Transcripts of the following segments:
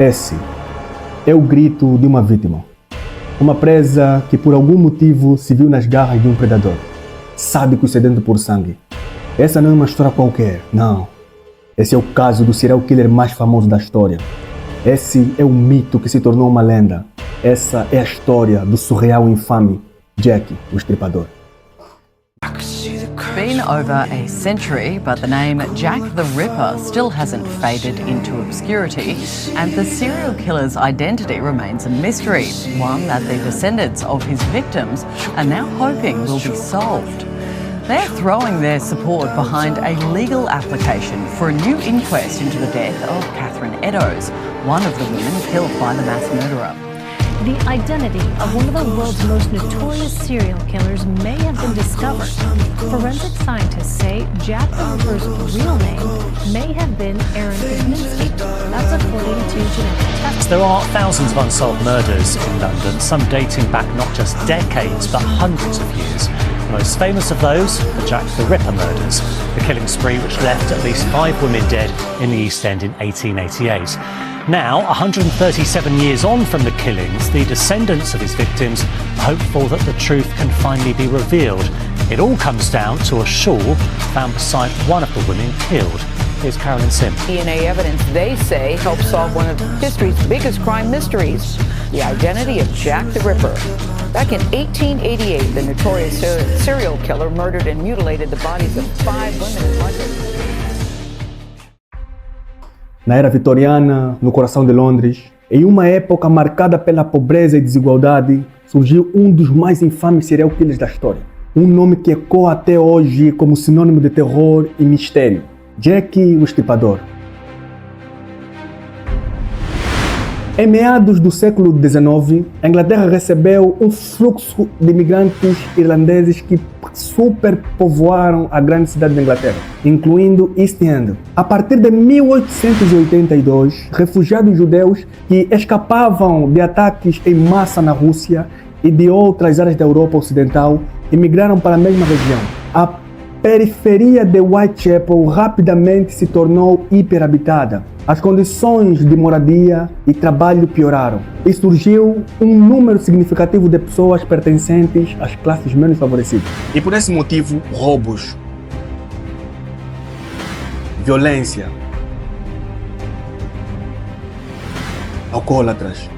Esse é o grito de uma vítima. Uma presa que por algum motivo se viu nas garras de um predador. Sádico e sedento por sangue. Essa não é uma história qualquer, não. Esse é o caso do serial killer mais famoso da história. Esse é o mito que se tornou uma lenda. Essa é a história do surreal e infame Jack, o Estripador. Been over a century, but the name Jack the Ripper still hasn't faded into obscurity, and the serial killer's identity remains a mystery, one that the descendants of his victims are now hoping will be solved. They're throwing their support behind a legal application for a new inquest into the death of Catherine Eddowes, one of the women killed by the mass murderer. The identity of one of the world's most notorious serial killers may have been discovered. Forensic scientists say Jack the Ripper's real name may have been Aaron Kosminski. That's according to genetic tests. There are thousands of unsolved murders in London, some dating back not just decades but hundreds of years. The most famous of those, the Jack the Ripper murders, the killing spree which left at least 5 women dead in the East End in 1888. Now, 137 years on from the killings, the descendants of his victims are hopeful that the truth can finally be revealed. It all comes down to a shawl found beside one of the women killed. Here's Carolyn Sim. DNA evidence, they say, helps solve one of history's biggest crime mysteries, the identity of Jack the Ripper. Back in 1888, the notorious serial killer murdered and mutilated the bodies of 5 women in London. Na era vitoriana, no coração de Londres, em uma época marcada pela pobreza e desigualdade, surgiu um dos mais infames serial killers da história. Um nome que ecoa até hoje como sinônimo de terror e mistério. Jack o Estripador. Em meados do século XIX, a Inglaterra recebeu um fluxo de imigrantes irlandeses que superpovoaram a grande cidade da Inglaterra, incluindo East End. A partir de 1882, refugiados judeus que escapavam de ataques em massa na Rússia e de outras áreas da Europa Ocidental imigraram para a mesma região. A periferia de Whitechapel rapidamente se tornou hiperhabitada. As condições de moradia e trabalho pioraram e surgiu um número significativo de pessoas pertencentes às classes menos favorecidas. E por esse motivo, roubos, violência, alcoólatras.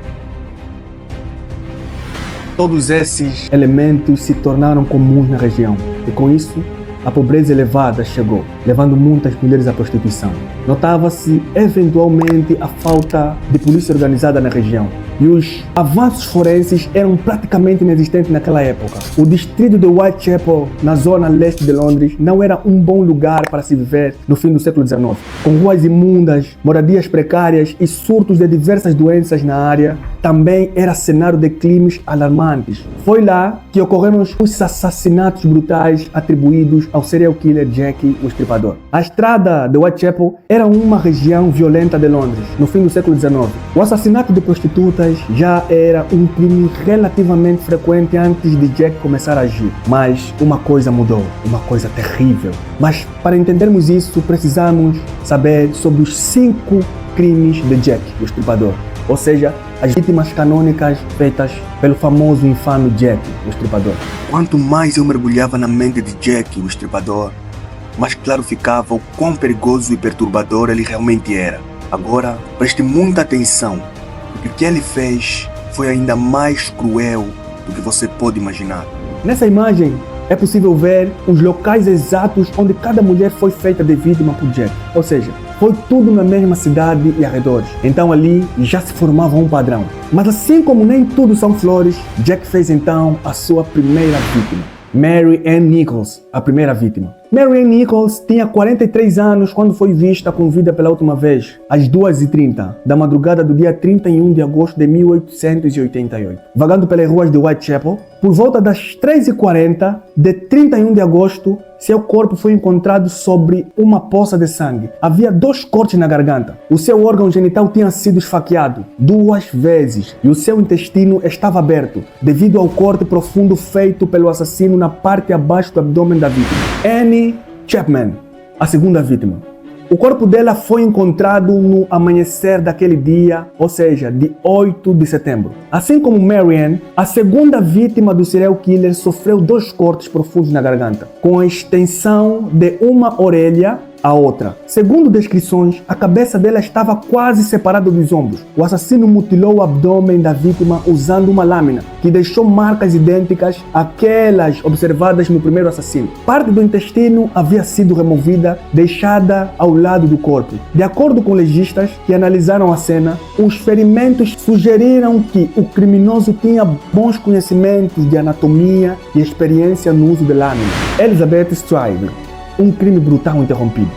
Todos esses elementos se tornaram comuns na região e com isso a pobreza elevada chegou, levando muitas mulheres à prostituição. Notava-se eventualmente a falta de polícia organizada na região e os avanços forenses eram praticamente inexistentes naquela época. O distrito de Whitechapel, na zona leste de Londres, não era um bom lugar para se viver no fim do século XIX. Com ruas imundas, moradias precárias e surtos de diversas doenças na área, também era cenário de crimes alarmantes. Foi lá que ocorreram os assassinatos brutais atribuídos ao serial killer Jack o Estripador. A estrada de Whitechapel era uma região violenta de Londres, no fim do século XIX. O assassinato de prostitutas já era um crime relativamente frequente antes de Jack começar a agir. Mas uma coisa mudou, uma coisa terrível. Mas para entendermos isso, precisamos saber sobre os 5 crimes de Jack o Estripador. Ou seja, as vítimas canônicas feitas pelo famoso e infame Jack o Estripador. Quanto mais eu mergulhava na mente de Jack o Estripador, mais claro ficava o quão perigoso e perturbador ele realmente era. Agora, preste muita atenção, porque o que ele fez foi ainda mais cruel do que você pode imaginar. Nessa imagem, é possível ver os locais exatos onde cada mulher foi feita de vítima por Jack. Ou seja, foi tudo na mesma cidade e arredores. Então ali já se formava um padrão. Mas assim como nem tudo são flores, Jack fez então a sua primeira vítima. Mary Ann Nichols, a primeira vítima. Mary Ann Nichols tinha 43 anos quando foi vista com vida pela última vez, às 2h30 da madrugada do dia 31 de agosto de 1888. Vagando pelas ruas de Whitechapel, por volta das 3h40 de 31 de agosto, seu corpo foi encontrado sobre uma poça de sangue. Havia 2 cortes na garganta. O seu órgão genital tinha sido esfaqueado 2 vezes e o seu intestino estava aberto, devido ao corte profundo feito pelo assassino na parte abaixo do abdômen da vítima. Annie Chapman, a segunda vítima. O corpo dela foi encontrado no amanhecer daquele dia, ou seja, de 8 de setembro. Assim como Marianne, a segunda vítima do serial killer sofreu 2 cortes profundos na garganta, com a extensão de uma orelha a outra. Segundo descrições, a cabeça dela estava quase separada dos ombros. O assassino mutilou o abdômen da vítima usando uma lâmina, que deixou marcas idênticas àquelas observadas no primeiro assassino. Parte do intestino havia sido removida, deixada ao lado do corpo. De acordo com legistas que analisaram a cena, os ferimentos sugeriram que o criminoso tinha bons conhecimentos de anatomia e experiência no uso de lâmina. Elizabeth Stride. Um crime brutal interrompido.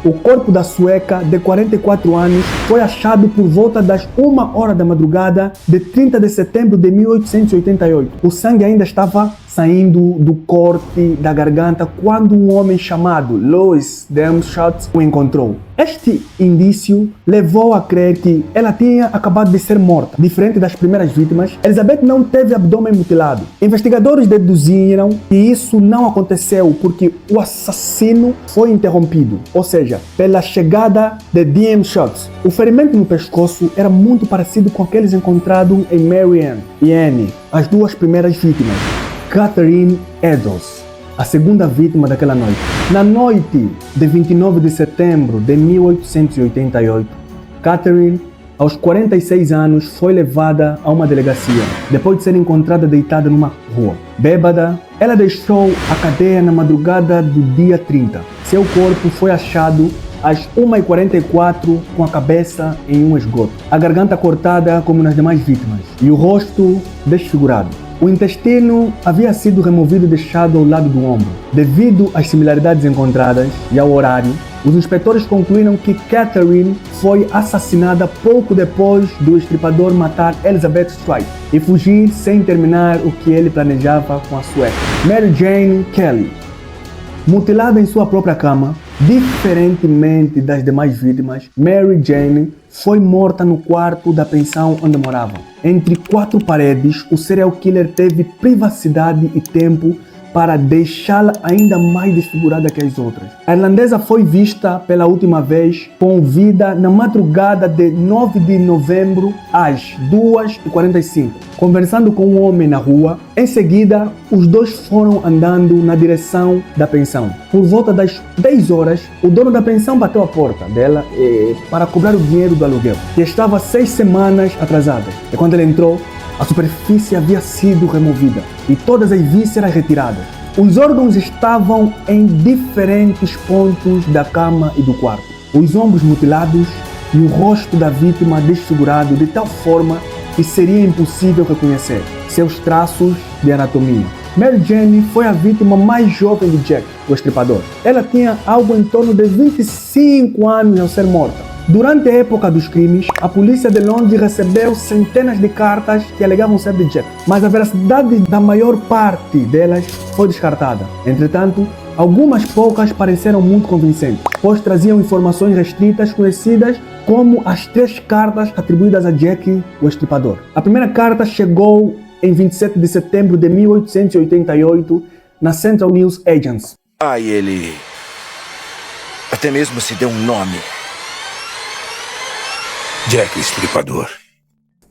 O corpo da sueca, de 44 anos, foi achado por volta das 1h da madrugada de 30 de setembro de 1888. O sangue ainda estava saindo do corte da garganta quando um homem chamado Louis Dermschott o encontrou. Este indício levou a crer que ela tinha acabado de ser morta. Diferente das primeiras vítimas, Elizabeth não teve abdômen mutilado. Investigadores deduziram que isso não aconteceu porque o assassino foi interrompido, ou seja, pela chegada de Dermschott. O ferimento no pescoço era muito parecido com aqueles encontrados em Marianne e Annie, as 2 primeiras vítimas. Catherine Eddowes, a segunda vítima daquela noite. Na noite de 29 de setembro de 1888, Catherine, aos 46 anos, foi levada a uma delegacia, depois de ser encontrada deitada numa rua. Bêbada, ela deixou a cadeia na madrugada do dia 30. Seu corpo foi achado às 1h44 com a cabeça em um esgoto, a garganta cortada como nas demais vítimas e o rosto desfigurado. O intestino havia sido removido e deixado ao lado do ombro. Devido às similaridades encontradas e ao horário, os inspetores concluíram que Catherine foi assassinada pouco depois do estripador matar Elizabeth Stride e fugir sem terminar o que ele planejava com a sueca. Mary Jane Kelly, mutilada em sua própria cama, diferentemente das demais vítimas, Mary Jane foi morta no quarto da pensão onde morava. Entre 4 paredes, o serial killer teve privacidade e tempo para deixá-la ainda mais desfigurada que as outras. A irlandesa foi vista pela última vez com vida na madrugada de 9 de novembro às 2h45, conversando com um homem na rua. Em seguida, os dois foram andando na direção da pensão. Por volta das 10 horas, o dono da pensão bateu a porta dela para cobrar o dinheiro do aluguel, que estava 6 semanas atrasada. E quando ele entrou, a superfície havia sido removida e todas as vísceras retiradas. Os órgãos estavam em diferentes pontos da cama e do quarto. Os ombros mutilados e o rosto da vítima desfigurado de tal forma que seria impossível reconhecer seus traços de anatomia. Mary Jane foi a vítima mais jovem de Jack, o estripador. Ela tinha algo em torno de 25 anos ao ser morta. Durante a época dos crimes, a polícia de Londres recebeu centenas de cartas que alegavam ser de Jack, mas a veracidade da maior parte delas foi descartada. Entretanto, algumas poucas pareceram muito convincentes, pois traziam informações restritas conhecidas como as 3 cartas atribuídas a Jack, o estripador. A primeira carta chegou em 27 de setembro de 1888 na Central News Agency. Ele até mesmo se deu um nome. Jack Estripador.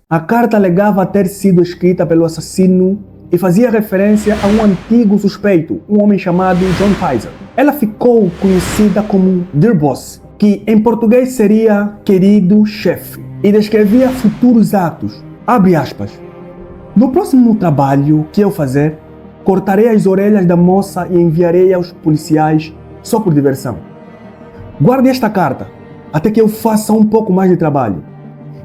A carta alegava ter sido escrita pelo assassino e fazia referência a um antigo suspeito, um homem chamado John Pizer. Ela ficou conhecida como Dear Boss, que em português seria querido chefe, e descrevia futuros atos. Abre aspas. No próximo trabalho que eu fazer, cortarei as orelhas da moça e enviarei aos policiais só por diversão. Guarde esta carta até que eu faça um pouco mais de trabalho.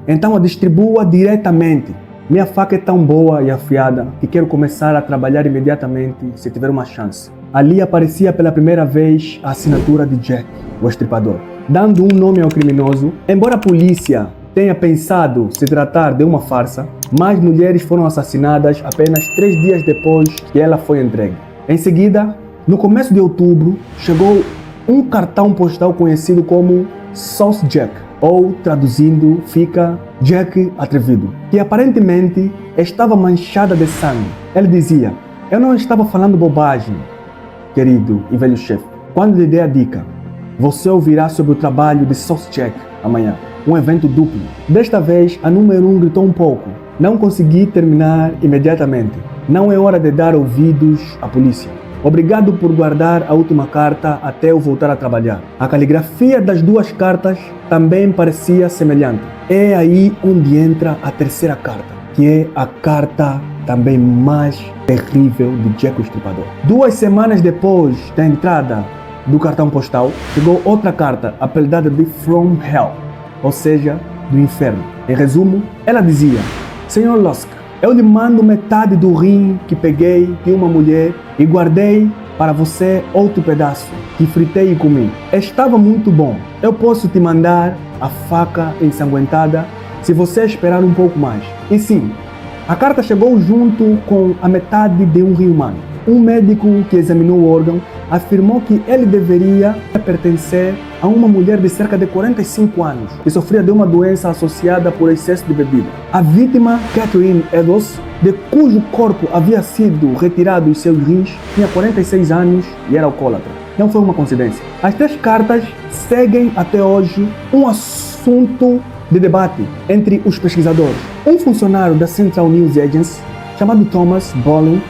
Então a distribua diretamente. Minha faca é tão boa e afiada que quero começar a trabalhar imediatamente se tiver uma chance. Ali aparecia pela primeira vez a assinatura de Jack, o estripador, dando um nome ao criminoso. Embora a polícia tenha pensado se tratar de uma farsa, mais mulheres foram assassinadas apenas 3 dias depois que ela foi entregue. Em seguida, no começo de outubro, chegou um cartão postal conhecido como Sauce Jack, ou traduzindo fica Jack Atrevido, que aparentemente estava manchada de sangue. Ele dizia: eu não estava falando bobagem, querido e velho chefe, quando lhe dei a dica. Você ouvirá sobre o trabalho de Sosjak amanhã, um evento duplo. Desta vez, a número 1 gritou um pouco. Não consegui terminar imediatamente. Não é hora de dar ouvidos à polícia. Obrigado por guardar a última carta até eu voltar a trabalhar. A caligrafia das duas cartas também parecia semelhante. É aí onde entra a terceira carta, que é a carta também mais terrível de Jack o Estripador. 2 semanas depois da entrada do cartão postal, chegou outra carta apelidada de From Hell, ou seja, do inferno. Em resumo, ela dizia: Sr. Lusk, eu lhe mando metade do rim que peguei de uma mulher e guardei para você outro pedaço que fritei e comi. Estava muito bom. Eu posso te mandar a faca ensanguentada se você esperar um pouco mais. E sim, a carta chegou junto com a metade de um rim humano. Um médico que examinou o órgão afirmou que ele deveria pertencer a uma mulher de cerca de 45 anos que sofria de uma doença associada por excesso de bebida. A vítima, Catherine Eddowes, de cujo corpo havia sido retirado os seus rins, tinha 46 anos e era alcoólatra. Não foi uma coincidência. As 3 cartas seguem até hoje um assunto de debate entre os pesquisadores. Um funcionário da Central News Agency, chamado Thomas Bolin,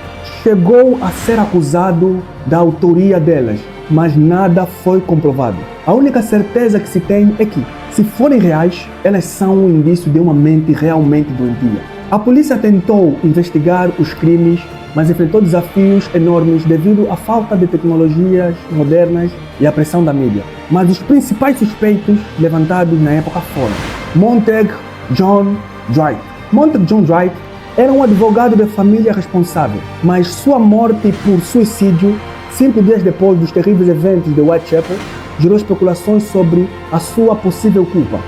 chegou a ser acusado da autoria delas, mas nada foi comprovado. A única certeza que se tem é que, se forem reais, elas são um indício de uma mente realmente doentia. A polícia tentou investigar os crimes, mas enfrentou desafios enormes devido à falta de tecnologias modernas e à pressão da mídia. Mas os principais suspeitos levantados na época foram Montague John Dwight. Montague John Dwight era um advogado de família responsável, mas sua morte por suicídio, 5 dias depois dos terríveis eventos de Whitechapel, gerou especulações sobre a sua possível culpa.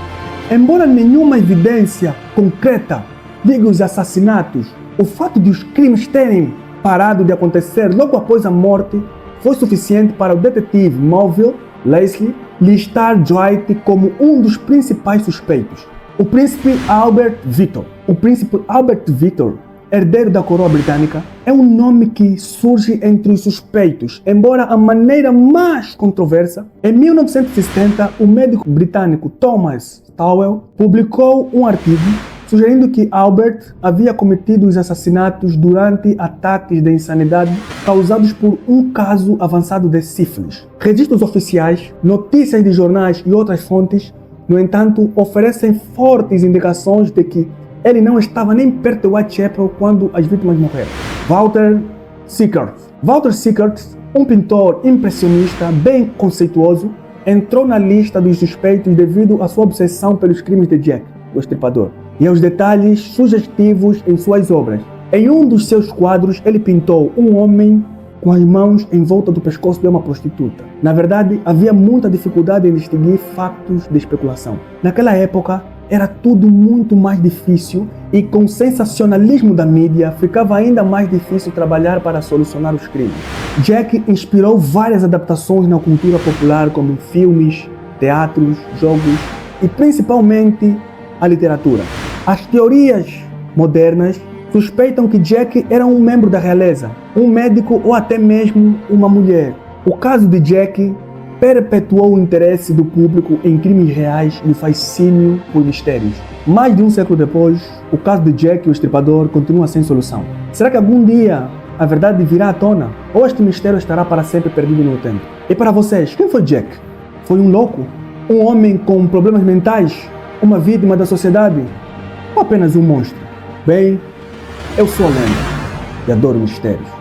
Embora nenhuma evidência concreta diga os assassinatos, o fato de os crimes terem parado de acontecer logo após a morte foi suficiente para o detetive Melville Leslie listar Dwight como um dos principais suspeitos. O príncipe Albert Victor. O príncipe Albert Victor, herdeiro da coroa britânica, é um nome que surge entre os suspeitos, embora a maneira mais controversa. Em 1970, o médico britânico Thomas Towell publicou um artigo sugerindo que Albert havia cometido os assassinatos durante ataques de insanidade causados por um caso avançado de sífilis. Registros oficiais, notícias de jornais e outras fontes, no entanto, oferecem fortes indicações de que ele não estava nem perto de Whitechapel quando as vítimas morreram. Walter Sickert. Walter Sickert, um pintor impressionista bem conceituoso, entrou na lista dos suspeitos devido à sua obsessão pelos crimes de Jack, o Estripador, e aos detalhes sugestivos em suas obras. Em um dos seus quadros, ele pintou um homem com as mãos em volta do pescoço de uma prostituta. Na verdade, havia muita dificuldade em distinguir factos de especulação. Naquela época, era tudo muito mais difícil e com o sensacionalismo da mídia, ficava ainda mais difícil trabalhar para solucionar os crimes. Jack inspirou várias adaptações na cultura popular, como filmes, teatros, jogos e principalmente a literatura. As teorias modernas suspeitam que Jack era um membro da realeza, um médico ou até mesmo uma mulher. O caso de Jack perpetuou o interesse do público em crimes reais e o fascínio por mistérios. Mais de um século depois, o caso de Jack o Estripador continua sem solução. Será que algum dia a verdade virá à tona? Ou este mistério estará para sempre perdido no tempo? E para vocês, quem foi Jack? Foi um louco? Um homem com problemas mentais? Uma vítima da sociedade? Ou apenas um monstro? Bem, eu sou a lenda e adoro mistérios.